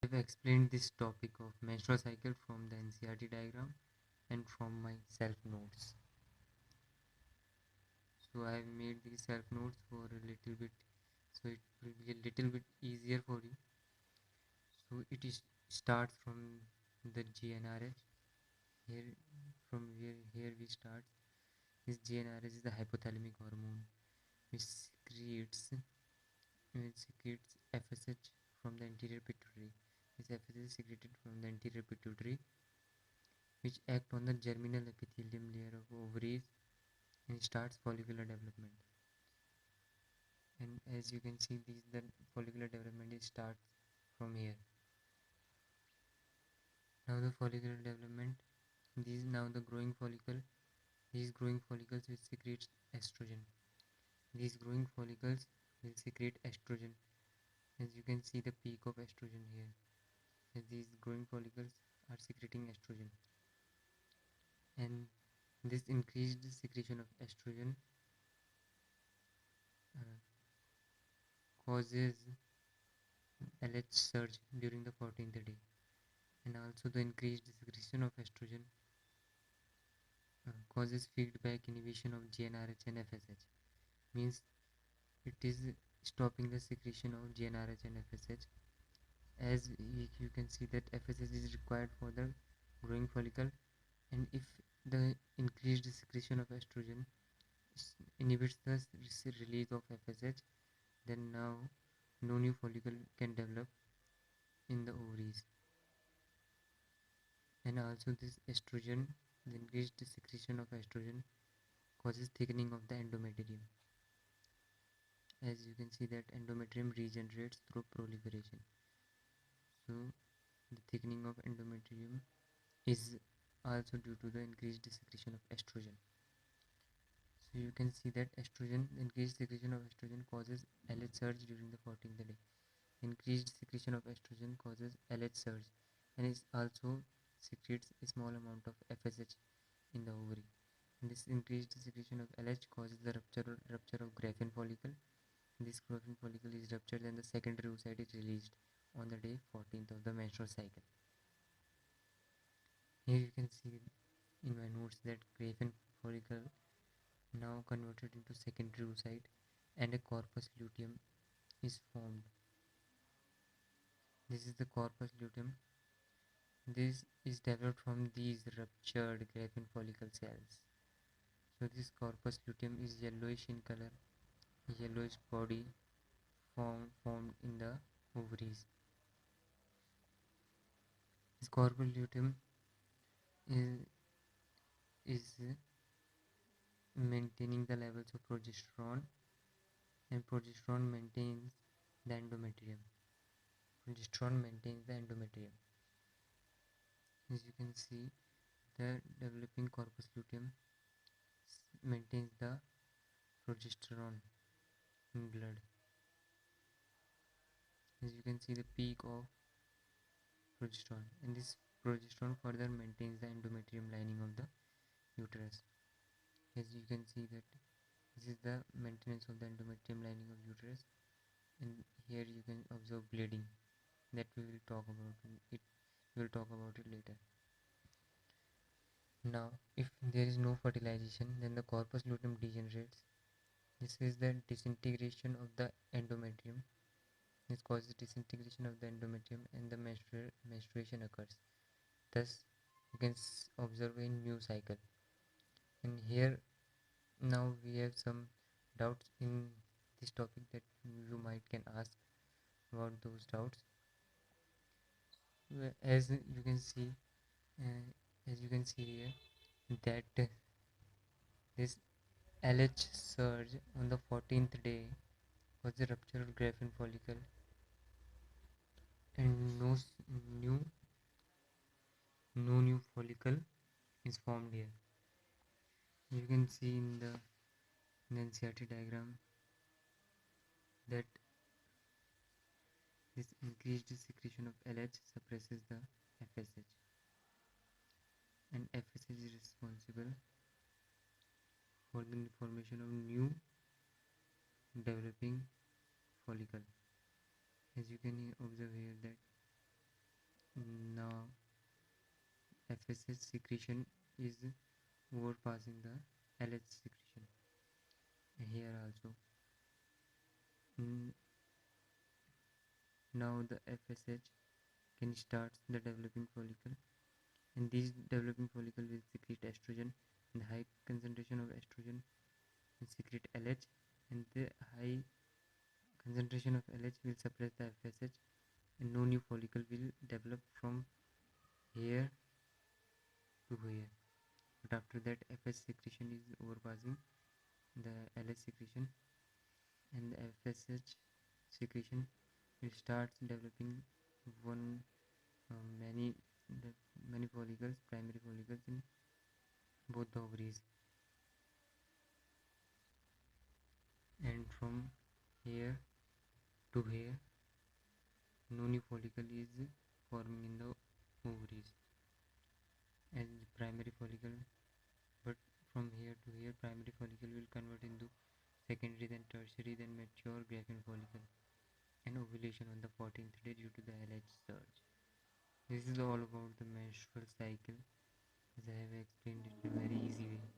I have explained this topic of menstrual cycle from the NCERT diagram and from my self notes. So I have made these self notes for a little bit, so it will be a little bit easier for you. So it is starts from the GnRH. Here from here we start. This GnRH is the hypothalamic hormone which secretes FSH from the anterior pituitary. This FSH is secreted from the anterior pituitary, which act on the germinal epithelium layer of ovaries and starts follicular development. And as you can see, the follicular development starts from here. Now the follicular development, now the growing follicle. These growing follicles will secrete estrogen. These growing follicles will secrete estrogen. As you can see the peak of estrogen here. As these growing follicles are secreting estrogen. And this increased secretion of estrogen uh, causes LH surge during the 14th day. And also the increased secretion of estrogen causes feedback inhibition of GnRH and FSH. Means it is stopping the secretion of GnRH and FSH. As you can see that FSH is required for the growing follicle, and if the increased secretion of estrogen inhibits the release of FSH, then now no new follicle can develop in the ovaries. And also this estrogen, the increased secretion of estrogen causes thickening of the endometrium. As you can see that endometrium regenerates through proliferation. So the thickening of endometrium is also due to the increased secretion of estrogen. So you can see that increased secretion of estrogen causes LH surge during the 14th day. Increased secretion of estrogen causes LH surge, and it also secretes a small amount of FSH in the ovary. And this increased secretion of LH causes the rupture of Graafian follicle. This Graafian follicle is ruptured and the secondary oocyte is released on the day 14th of the menstrual cycle. Here you can see in my notes that Graafian follicle now converted into secondary oocyte and a corpus luteum is formed. This is the corpus luteum. This is developed from these ruptured Graafian follicle cells. So this corpus luteum is yellowish in color, yellowish body formed in the ovaries. This corpus luteum is maintaining the levels of progesterone, and progesterone maintains the endometrium. Progesterone maintains the endometrium. As you can see, the developing corpus luteum maintains the progesterone in blood. As you can see the peak of progesterone, and this progesterone further maintains the endometrium lining of the uterus. As you can see that this is the maintenance of the endometrium lining of uterus, and here you can observe bleeding that we will talk about it later. Now if there is no fertilization, then the corpus luteum degenerates. This is the disintegration of the endometrium. This causes disintegration of the endometrium and the menstruation occurs. Thus you can observe a new cycle. And here now we have some doubts in this topic that you might can ask about those doubts. As you can see here that this LH surge on the 14th day was the rupture of Graafian follicle, and no new follicle is formed here. You can see in the NCERT diagram that this increased secretion of LH suppresses the FSH, and FSH is responsible for the formation of new developing follicle. As you can observe here that FSH secretion is overpassing the LH secretion. Here also, mm, now the FSH can start the developing follicle, and this developing follicle will secrete estrogen, and high concentration of estrogen will secrete LH, and the high concentration of LH will suppress the FSH, and no new follicle will develop from here to here. But after that, FS secretion is overpassing the LH secretion, and the FSH secretion will start developing one many many follicles, primary follicles in both the ovaries, and from here to here, no new follicle is forming in the ovaries as primary follicle. But from here to here, primary follicle will convert into secondary, then tertiary, then mature Graafian follicle, and ovulation on the 14th day due to the LH surge. This is all about the menstrual cycle, as I have explained it in a very easy way.